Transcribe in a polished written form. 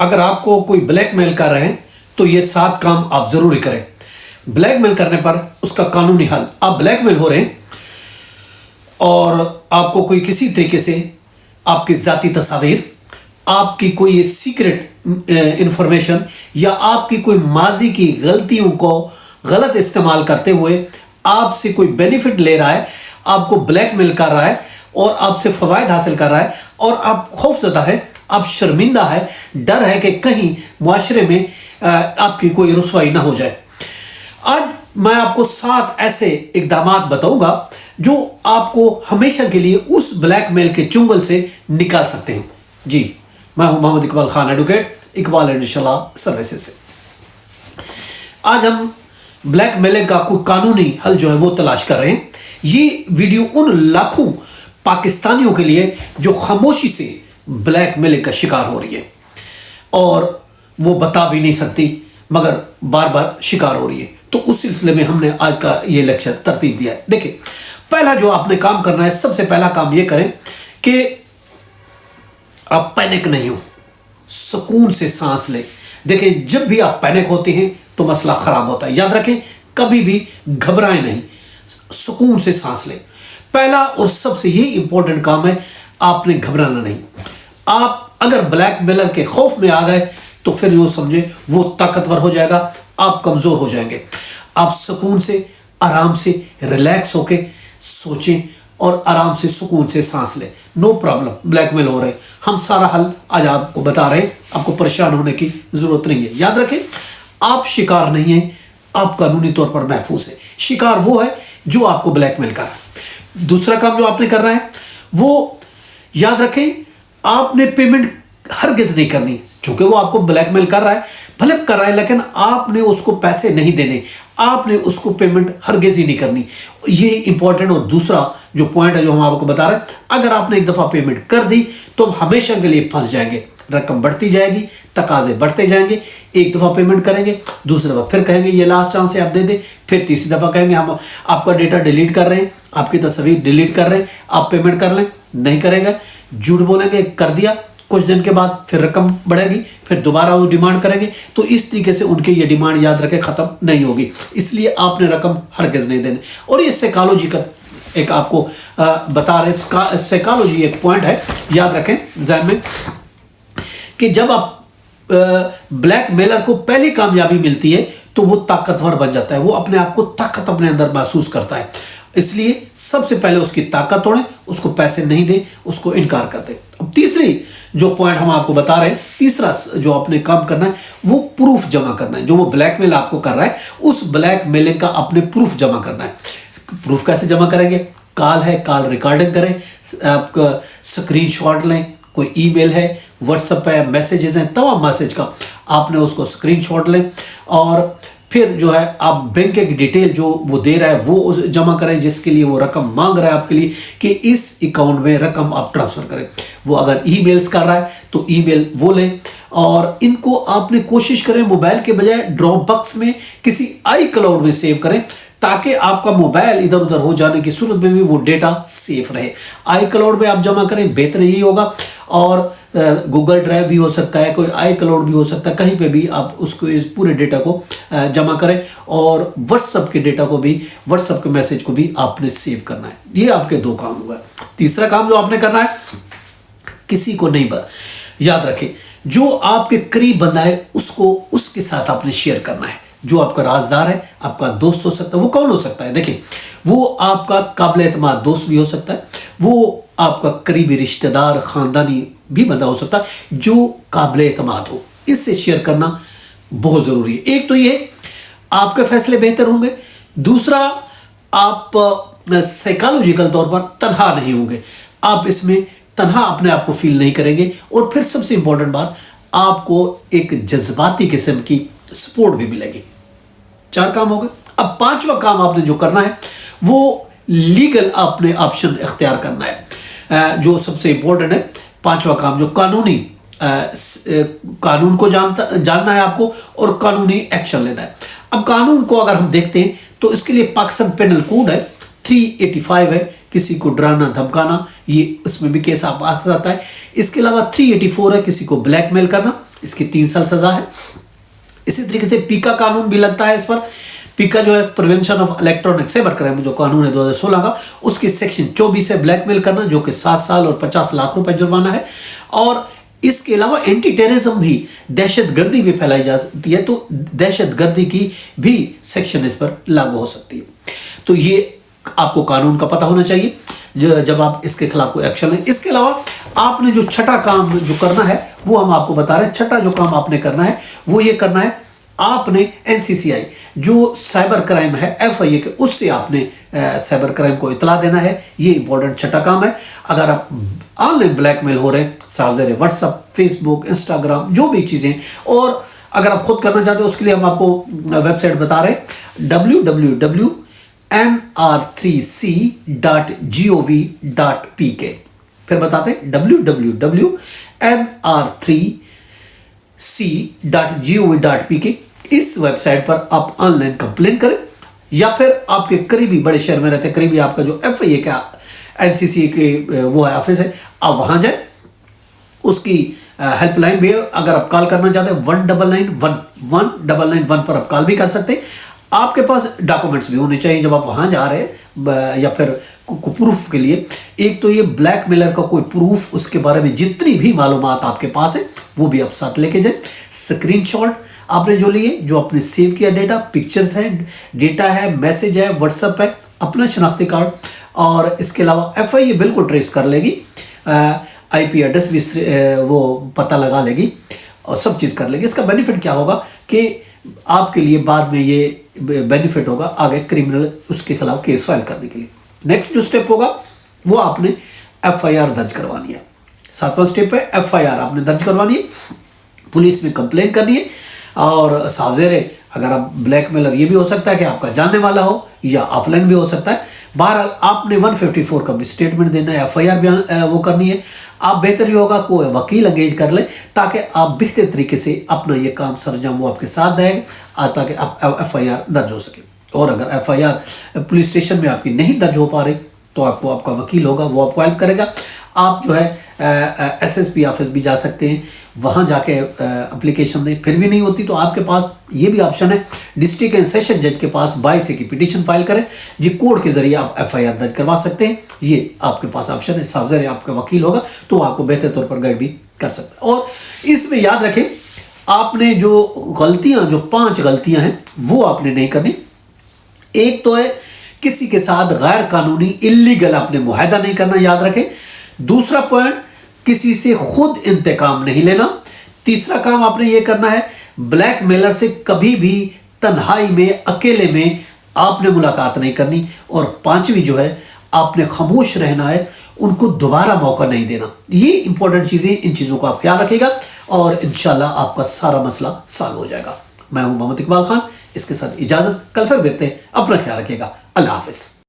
اگر آپ کو کوئی بلیک میل کر رہے ہیں تو یہ 7 کام آپ ضروری کریں. بلیک میل کرنے پر اس کا قانونی حل. آپ بلیک میل ہو رہے ہیں اور آپ کو کوئی کسی طریقے سے آپ کی ذاتی تصاویر، آپ کی کوئی سیکرٹ انفارمیشن یا آپ کی کوئی ماضی کی غلطیوں کو غلط استعمال کرتے ہوئے آپ سے کوئی بینیفٹ لے رہا ہے، آپ کو بلیک میل کر رہا ہے اور آپ سے فوائد حاصل کر رہا ہے اور آپ خوف زدہ ہے، آپ شرمندہ ہے، ڈر ہے کہ کہیں معاشرے میں آپ کی کوئی رسوائی نہ ہو جائے. آج میں آپ کو 7 ایسے اقدامات بتاؤں گا جو آپ کو ہمیشہ کے لیے اس بلیک میل کے چنگل سے نکال سکتے ہیں. جی، میں ہوں محمد اقبال خان، ایڈوکیٹ، اقبال انشاءاللہ سروسز سے. آج ہم بلیک میلنگ کا کوئی قانونی حل جو ہے وہ تلاش کر رہے ہیں. یہ ویڈیو ان لاکھوں پاکستانیوں کے لیے جو خاموشی سے بلیک میلنگ کا شکار ہو رہی ہے اور وہ بتا بھی نہیں سکتی مگر بار بار شکار ہو رہی ہے. تو اس سلسلے میں ہم نے آج کا یہ لیکچر ترتیب دیا ہے. دیکھیں، پہلا جو آپ نے کام کرنا ہے، سب سے پہلا کام یہ کریں کہ آپ پینک نہیں ہو، سکون سے سانس لیں. دیکھیں، جب بھی آپ پینک ہوتے ہیں تو مسئلہ خراب ہوتا ہے. یاد رکھیں، کبھی بھی گھبرائیں نہیں، سکون سے سانس لیں. پہلا اور سب سے یہ امپورٹنٹ کام ہے، آپ نے گھبرانا نہیں. آپ اگر بلیک میلر کے خوف میں آ گئے تو پھر یوں سمجھے وہ طاقتور ہو جائے گا، آپ کمزور ہو جائیں گے. آپ سکون سے، آرام سے، ریلیکس ہو کے سوچیں اور آرام سے سکون سے سانس لیں. نو پرابلم، بلیک میل ہو رہے، ہم سارا حل آج آپ کو بتا رہے ہیں. آپ کو پریشان ہونے کی ضرورت نہیں ہے. یاد رکھیں، آپ شکار نہیں ہیں، آپ قانونی طور پر محفوظ ہیں. شکار وہ ہے جو آپ کو بلیک میل کر رہا ہے. دوسرا کام جو آپ نے کرنا ہے وہ یاد رکھیں، آپ نے پیمنٹ ہرگز نہیں کرنی. چونکہ وہ آپ کو بلیک میل کر رہا ہے، بھلے کر رہا ہے، لیکن آپ نے اس کو پیسے نہیں دینے، آپ نے اس کو پیمنٹ ہرگز ہی نہیں کرنی. یہ امپورٹنٹ. اور دوسرا جو پوائنٹ ہے جو ہم آپ کو بتا رہے ہیں، اگر آپ نے ایک دفعہ پیمنٹ کر دی تو ہم ہمیشہ کے لیے پھنس جائیں گے. رقم بڑھتی جائے گی، تقاضے بڑھتے جائیں گے. ایک دفعہ پیمنٹ کریں گے، دوسری دفعہ پھر کہیں گے یہ لاسٹ چانس ہے آپ دے دیں، پھر تیسری دفعہ کہیں گے ہم آپ کا ڈیٹا ڈیلیٹ کر رہے ہیں، آپ کی تصویر ڈیلیٹ کر رہے ہیں، آپ پیمنٹ کر لیں. نہیں کرے گا، جھوٹ بولیں گے کر دیا، کچھ دن کے بعد پھر رقم بڑھے گی، پھر دوبارہ وہ ڈیمانڈ کریں گے. تو اس طریقے سے ان کی یہ ڈیمانڈ یاد رکھے ختم نہیں ہوگی. اس لیے آپ نے رقم ہرگز نہیں دینی. اور یہ سائیکالوجی کا ایک آپ کو بتا رہے، سائیکالوجی ایک پوائنٹ ہے، یاد رکھیں ذہن میں، کہ جب آپ بلیک میلر کو پہلی کامیابی ملتی ہے تو وہ طاقتور بن جاتا ہے، وہ اپنے آپ کو طاقت اپنے اندر محسوس کرتا ہے. اس لیے سب سے پہلے اس کی طاقت توڑیں، اس کو پیسے نہیں دیں، اس کو انکار کر دیں. اب تیسری جو پوائنٹ ہم آپ کو بتا رہے ہیں، تیسرا جو آپ نے کام کرنا ہے وہ پروف جمع کرنا ہے. جو وہ بلیک میل آپ کو کر رہا ہے اس بلیک میلنگ کا اپنے پروف جمع کرنا ہے. پروف کیسے جمع کریں گے؟ کال ہے، کال ریکارڈنگ کریں، آپ کا سکرین شاٹ لیں، کوئی ای میل ہے، واٹس ایپ ہے، میسیجز ہیں، تمام میسیج کا آپ نے اس کو سکرین شاٹ لیں اور پھر جو ہے آپ بینک کی ڈیٹیل جو وہ دے رہا ہے وہ جمع کریں، جس کے لیے وہ رقم مانگ رہا ہے آپ کے لیے کہ اس اکاؤنٹ میں رقم آپ ٹرانسفر کریں. وہ اگر ای میلز کر رہا ہے تو ای میل وہ لیں اور ان کو آپ نے کوشش کریں موبائل کے بجائے ڈراپ باکس میں کسی آئی کلاؤڈ میں سیو کریں، تاکہ آپ کا موبائل ادھر ادھر ہو جانے کی صورت میں بھی وہ ڈیٹا سیف رہے. آئی کلاؤڈ میں آپ جمع کریں، بہتر یہی ہوگا. اور گوگل ڈرائیو بھی ہو سکتا ہے، کوئی آئی کلاؤڈ بھی ہو سکتا ہے، کہیں پہ بھی آپ اس کو اس پورے ڈیٹا کو جمع کریں. اور واٹس ایپ کے ڈیٹا کو بھی، واٹس ایپ کے میسیج کو بھی آپ نے سیو کرنا ہے. یہ آپ کے 2 کام ہوگا. تیسرا کام جو آپ نے کرنا ہے، کسی کو نہیں یاد رکھیں، جو آپ کے قریب بندہ ہے اس کو اس کے ساتھ آپ نے شیئر کرنا ہے. جو آپ کا رازدار ہے، آپ کا دوست ہو سکتا ہے. وہ کون ہو سکتا ہے؟ دیکھیں، وہ آپ کا قابل اعتماد دوست بھی ہو سکتا ہے، وہ آپ کا قریبی رشتہ دار، خاندانی بھی بندہ ہو سکتا ہے جو قابل اعتماد ہو. اس سے شیئر کرنا بہت ضروری ہے. ایک تو یہ آپ کے فیصلے بہتر ہوں گے، دوسرا آپ سائیکالوجیکل طور پر تنہا نہیں ہوں گے. آپ اس میں تنہا اپنے آپ کو فیل نہیں کریں گے. اور پھر سب سے امپورٹنٹ بات، آپ کو ایک جذباتی قسم کی سپورٹ بھی ملے گی. 4 کام ہو گئے. اب 5واں کام آپ نے جو کرنا ہے وہ لیگل آپ نے آپشن اختیار کرنا ہے. جو سب سے امپورٹنٹ ہے 5واں کام، جو قانونی قانون کو جاننا ہے آپ کو اور قانونی ایکشن لینا ہے. اب قانون کو اگر ہم دیکھتے ہیں تو اس کے لیے پاکستان پینل کوڈ ہے 385 ہے، کسی کو ڈرانا دھمکانا، یہ اس میں بھی کیس آپ آ جاتا ہے. اس کے علاوہ 384 ہے، کسی کو بلیک میل کرنا، اس کی 3 سال سزا ہے۔ اسی طریقے سے پیکا قانون بھی لگتا ہے اس پر۔ پیکا جو ہے prevention of electronic cyber crime جو قانون ہے 2016 کا، اس کی سیکشن 24 ہے بلیک میل کرنا، جو کہ 7 سال اور 50 لاکھ روپے جرمانہ ہے۔ اور اس کے علاوہ اینٹی ٹیررزم بھی، دہشت گردی بھی پھیلائی جا سکتی ہے، تو دہشت گردی کی بھی سیکشن اس پر لاگو ہو سکتی ہے۔ تو یہ آپ کو قانون کا پتہ ہونا چاہیے جب آپ اس کے خلاف کوئی ایکشن لیں۔ اس کے علاوہ آپ نے جو چھٹا کام جو کرنا ہے وہ ہم آپ کو بتا رہے ہیں۔ چھٹا جو کام آپ نے کرنا ہے وہ یہ کرنا ہے، آپ نے NCCI جو سائبر کرائم ہے FIA کے، اس سے آپ نے سائبر کرائم کو اطلاع دینا ہے۔ یہ امپورٹنٹ چھٹا کام ہے۔ اگر آپ آن لائن بلیک میل ہو رہے ہیں، صاحب زیر واٹس ایپ، فیس بک، انسٹاگرام، جو بھی چیزیں، اور اگر آپ خود کرنا چاہتے ہیں اس کے لیے ہم آپ کو ویب سائٹ بتا رہے ہیں www.nr3c.gov.pk۔ پھر بتاتے ہیں www.nr3c.gov.pk۔ اس ویب سائٹ پر آپ آن لائن کمپلین کریں، یا پھر آپ کے قریبی بڑے شہر میں رہتے ہیں، قریبی آپ کا جو FIA کا NCCA کے وہ ہے آفس ہے، آپ وہاں جائیں۔ اس کی ہیلپ لائن بھی ہے، اگر آپ کال کرنا چاہتے ہیں 1991 پر آپ کال بھی کر سکتے ہیں۔ آپ کے پاس ڈاکومنٹس بھی ہونے چاہیے جب آپ وہاں جا رہے ہیں، یا پھر پروف کے لیے۔ ایک تو یہ بلیک میلر کا کوئی پروف، اس کے بارے میں جتنی بھی معلومات آپ کے پاس ہیں وہ بھی آپ ساتھ لے کے جائیں۔ اسکرین شاٹ آپ نے جو لیے، جو آپ نے سیو کیا ڈیٹا، پکچرز ہے، ڈیٹا ہے، میسج ہے، واٹس ایپ ہے، اپنا شناختی کارڈ، اور اس کے علاوہ FIA بالکل ٹریس کر لے گی، IP ایڈریس بھی وہ پتہ لگا لے گی، اور سب چیز کر لے گی۔ اس کا بینیفٹ کیا ہوگا کہ آپ کے لیے بعد میں یہ بینیفٹ ہوگا آگے کرمنل اس کے خلاف کیس فائل کرنے کے لیے۔ نیکسٹ جو سٹیپ ہوگا وہ آپ نے FIR درج کروانی ہے۔ 7واں سٹیپ ہے FIR آپ نے درج کروانی ہے، پولیس میں کمپلین کرنی ہے۔ اور صاحب زیر اگر آپ بلیک میلر یہ بھی ہو سکتا ہے کہ آپ کا جاننے والا ہو، یا آف لائن بھی ہو سکتا ہے۔ بہرحال آپ نے 154 کا بھی اسٹیٹمنٹ دینا ہے، FIR بھی وہ کرنی ہے۔ آپ بہتر یہ ہوگا کوئی وکیل انگیج کر لیں، تاکہ آپ بہتر طریقے سے اپنا یہ کام سر انجام وہ آپ کے ساتھ دے گا، تاکہ FIR درج ہو سکے۔ اور اگر FIR پولیس اسٹیشن میں آپ کی نہیں درج ہو پا رہی تو آپ کو آپ کا وکیل ہوگا، وہ آپ کو ہیلپ کرے گا۔ آپ جو ہے SSP آفس بھی جا سکتے ہیں، وہاں جا کے اپلیکیشن دیں۔ پھر بھی نہیں ہوتی تو آپ کے پاس یہ بھی آپشن ہے، ڈسٹرکٹ اینڈ سیشن جج کے پاس 22A کی پٹیشن فائل کریں، جی کوڈ کے ذریعے آپ FIR درج کروا سکتے ہیں۔ یہ آپ کے پاس آپشن ہے۔ صاحب زیر آپ کا وکیل ہوگا تو وہ آپ کو بہتر طور پر گائیڈ بھی کر سکتا ہے۔ اور اس میں یاد رکھیں، آپ نے جو غلطیاں، جو 5 غلطیاں ہیں وہ آپ نے نہیں کرنی۔ ایک تو ہے کسی کے ساتھ غیر قانونی اللیگل آپ نے معاہدہ نہیں کرنا، یاد رکھیں۔ دوسرا پوائنٹ، کسی سے خود انتقام نہیں لینا۔ تیسرا کام آپ نے یہ کرنا ہے، بلیک میلر سے کبھی بھی تنہائی میں، اکیلے میں آپ نے ملاقات نہیں کرنی۔ اور 5ویں جو ہے، آپ نے خاموش رہنا ہے، ان کو دوبارہ موقع نہیں دینا۔ یہ امپورٹنٹ چیزیں، ان چیزوں کو آپ خیال رکھیے گا، اور انشاءاللہ آپ کا سارا مسئلہ سالو ہو جائے گا۔ میں ہوں محمد اقبال خان، اس کے ساتھ اجازت، کل پھر ملتے ہیں، اپنا خیال رکھیے گا، اللہ حافظ۔